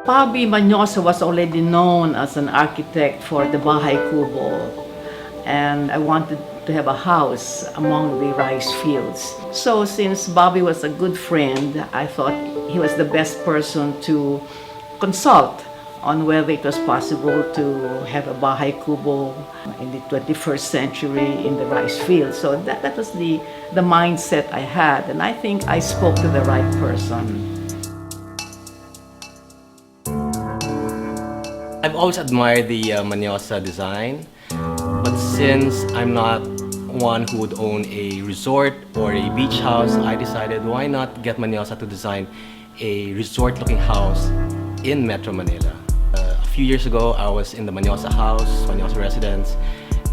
Bobby Mañosa was already known as an architect for the Bahay Kubo, and I wanted to have a house among the rice fields. So since Bobby was a good friend, I thought he was the best person to consult on whether it was possible to have a Bahay Kubo in the 21st century in the rice fields. So that was the mindset I had, and I think I spoke to the right person. I've always admired the Mañosa design, but since I'm not one who would own a resort or a beach house, I decided why not get Mañosa to design a resort-looking house in Metro Manila. A few years ago, I was in the Mañosa house, Mañosa residence,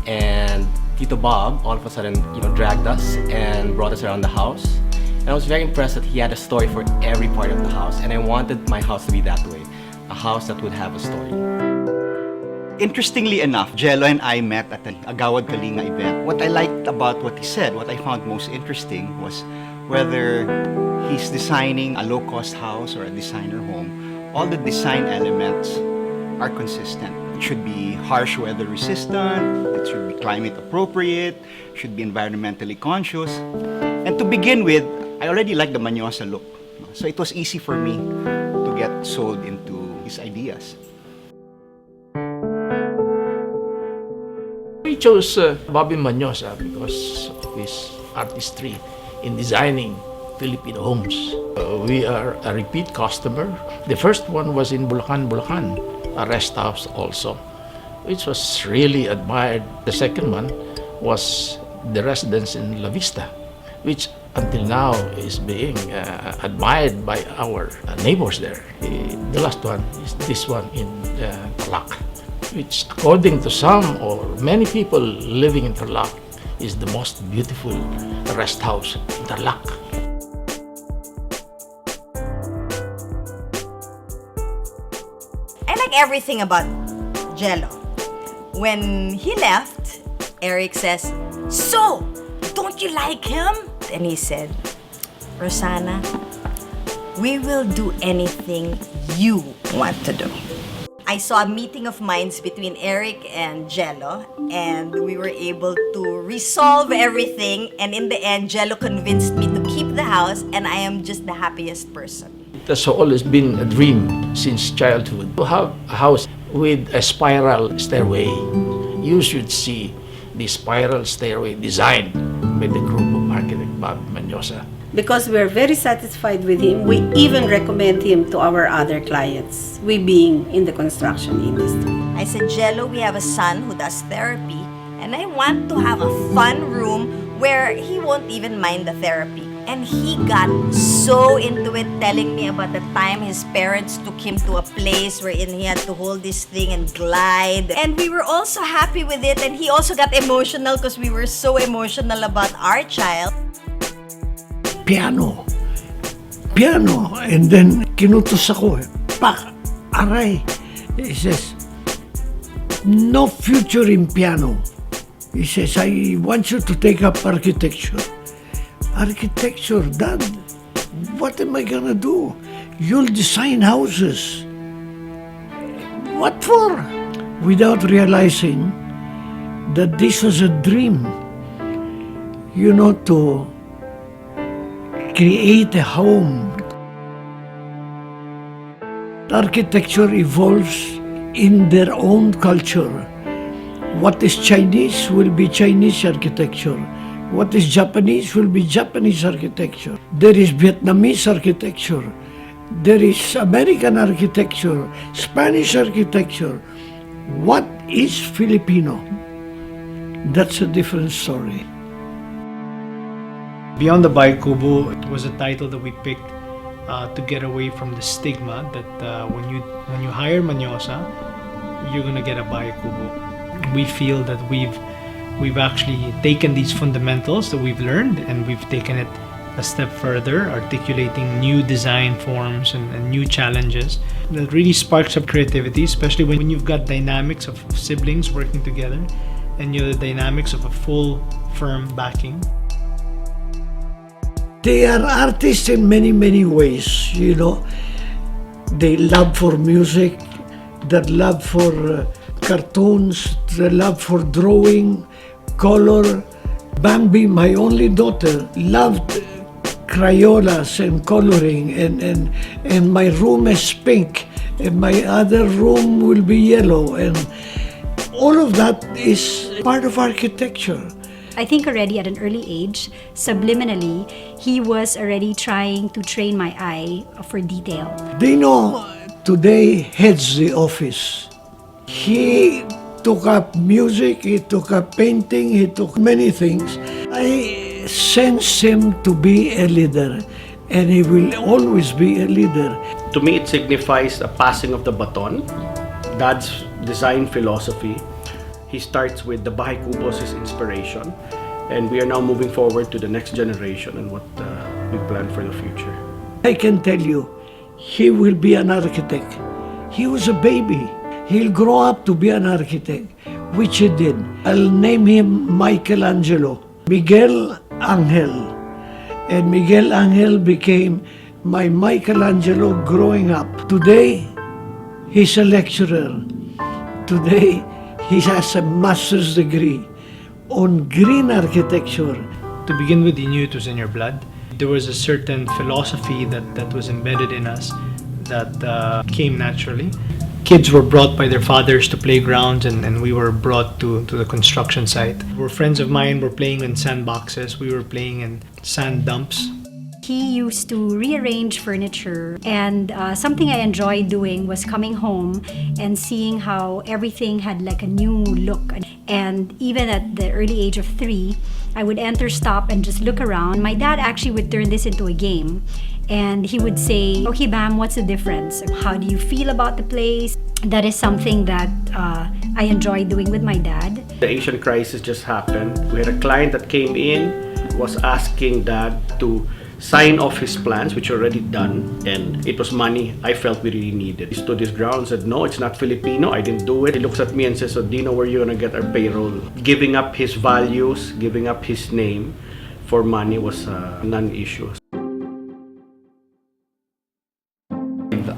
and Tito Bob all of a sudden, dragged us and brought us around the house. And I was very impressed that he had a story for every part of the house, and I wanted my house to be that way. A house that would have a story. Interestingly enough, Gelo and I met at an Agawad Kalinga event. What I liked about what he said, what I found most interesting was whether he's designing a low-cost house or a designer home, all the design elements are consistent. It should be harsh weather resistant, it should be climate appropriate, should be environmentally conscious. And to begin with, I already like the Mañosa look. So it was easy for me to get sold into his ideas. We chose Bobby Mañosa because of his artistry in designing Filipino homes. We are a repeat customer. The first one was in Bulacan, a rest house also, which was really admired. The second one was the residence in La Vista, which until now is being admired by our neighbors there. The last one is this one in Tarlac, which according to some or many people living in Tarlac is the most beautiful rest house in Tarlac. I like everything about Gelo. When he left, Eric says, "So, don't you like him?" And he said, "Rosanna, we will do anything you want to do." I saw a meeting of minds between Eric and Gelo, and we were able to resolve everything. And in the end, Gelo convinced me to keep the house, and I am just the happiest person. It has always been a dream since childhood to have a house with a spiral stairway. You should see the spiral stairway designed by the group of architect Bobby Mañosa. Because we're very satisfied with him, we even recommend him to our other clients, we being in the construction industry. I said, "Gelo, we have a son who does therapy, and I want to have a fun room where he won't even mind the therapy." And he got so into it, telling me about the time his parents took him to a place wherein he had to hold this thing and glide. And we were also happy with it, and he also got emotional because we were so emotional about our child. Piano, and then kinutos ako, pak, aray. He says, "No future in piano." He says, "I want you to take up architecture." Architecture, Dad, what am I gonna do? You'll design houses. What for? Without realizing that this was a dream, to create a home. Architecture evolves in their own culture. What is Chinese will be Chinese architecture. What is Japanese will be Japanese architecture. There is Vietnamese architecture. There is American architecture, Spanish architecture. What is Filipino? That's a different story. Beyond the Bahay Kubo, it was a title that we picked to get away from the stigma that when you hire Mañosa, you're gonna get a Bahay Kubo. We feel that we've actually taken these fundamentals that we've learned and we've taken it a step further, articulating new design forms and new challenges that really sparks up creativity, especially when you've got dynamics of siblings working together and the dynamics of a full firm backing. They are artists in many, many ways, the love for music, the love for cartoons, the love for drawing, color. Bambi, my only daughter, loved Crayolas and coloring, and my room is pink, and my other room will be yellow, and all of that is part of architecture. I think already at an early age, subliminally, he was already trying to train my eye for detail. Dino today heads the office. He took up music, he took up painting, he took many things. I sense him to be a leader, and he will always be a leader. To me, it signifies a passing of the baton. Dad's design philosophy. He starts with the Bahay Kubo as his inspiration, and we are now moving forward to the next generation and what we plan for the future. I can tell you, he will be an architect. He was a baby. He'll grow up to be an architect, which he did. I'll name him Michelangelo, Miguel Angel. And Miguel Angel became my Michelangelo growing up. Today, he's a lecturer. Today, he has a master's degree on green architecture. To begin with, you knew it was in your blood. There was a certain philosophy that was embedded in us that came naturally. Kids were brought by their fathers to playgrounds, and we were brought to the construction site. Friends of mine were playing in sandboxes. We were playing in sand dumps. He used to rearrange furniture, and something I enjoyed doing was coming home and seeing how everything had like a new look. And even at the early age of 3, I would enter, stop, and just look around. My dad actually would turn this into a game, and he would say, "Okay, Bam, what's the difference? How do you feel about the place?" That is something that I enjoy doing with my dad. The Asian crisis just happened. We had a client that came in, was asking Dad to sign off his plans, which are already done, and it was money I felt we really needed. He stood his ground and said, "No, it's not Filipino, I didn't do it." He looks at me and says, "So Dino, where are you gonna get our payroll?" Giving up his values, giving up his name for money was a non-issue.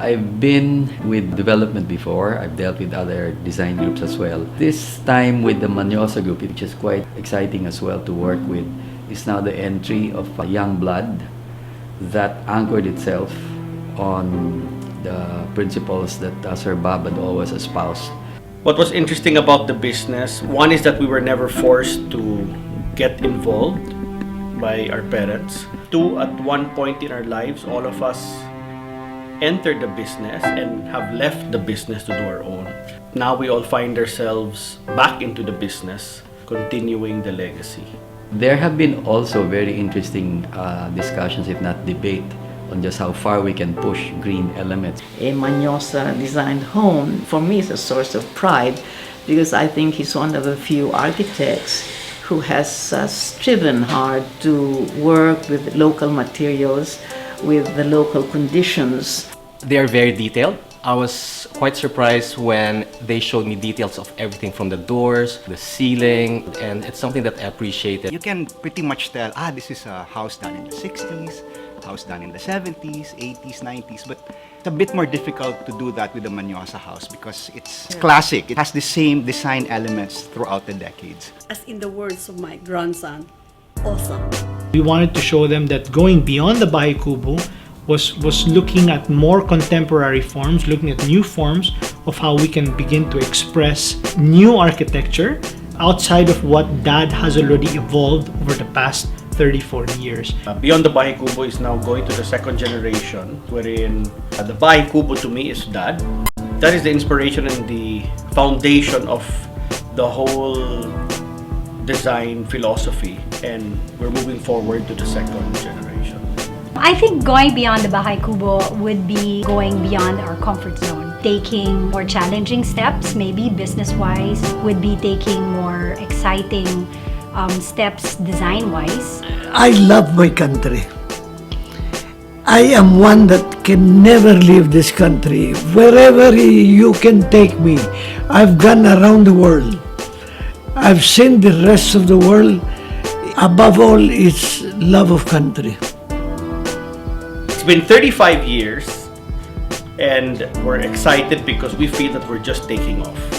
I've been with development before. I've dealt with other design groups as well. This time with the Mañosa group, which is quite exciting as well to work with, is now the entry of a young blood that anchored itself on the principles that Sir Bob had always espoused. What was interesting about the business, one is that we were never forced to get involved by our parents. Two, at one point in our lives, all of us entered the business and have left the business to do our own. Now we all find ourselves back into the business, continuing the legacy. There have been also very interesting discussions, if not debate, on just how far we can push green elements. A Mañosa designed home, for me, is a source of pride because I think he's one of the few architects who has striven hard to work with local materials, with the local conditions. They are very detailed. I was quite surprised when they showed me details of everything from the doors, the ceiling, and it's something that I appreciated. You can pretty much tell, this is a house done in the 60s, house done in the 70s, 80s, 90s, but it's a bit more difficult to do that with the Mañosa house because it's classic. It has the same design elements throughout the decades. As in the words of my grandson, awesome. We wanted to show them that going beyond the Bahay Kubo was looking at more contemporary forms, looking at new forms of how we can begin to express new architecture outside of what Dad has already evolved over the past 30-40 years. Beyond the Bahay Kubo is now going to the second generation, wherein the Bahay Kubo to me is Dad. That is the inspiration and the foundation of the whole design philosophy, and we're moving forward to the second generation. I think going beyond the Bahay Kubo would be going beyond our comfort zone. Taking more challenging steps, maybe business-wise, would be taking more exciting steps design-wise. I love my country. I am one that can never leave this country. Wherever you can take me, I've gone around the world. I've seen the rest of the world. Above all, it's love of country. It's been 35 years and we're excited because we feel that we're just taking off.